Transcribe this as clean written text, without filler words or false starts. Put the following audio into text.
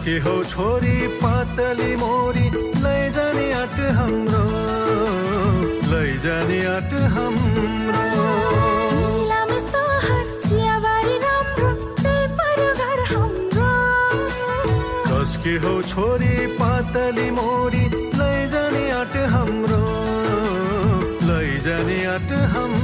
कसकी हो छोरी पातली मोरी लैजाने आँट हाम्रो लैजाने आँट हाम्रो इलामी सहर चियाबारी राम्रो त्यही पर्यो घर हाम्रो कसकी हो छोरी पातली मोरी लैजाने आँट हाम्रो लैजाने आँट हाम्रो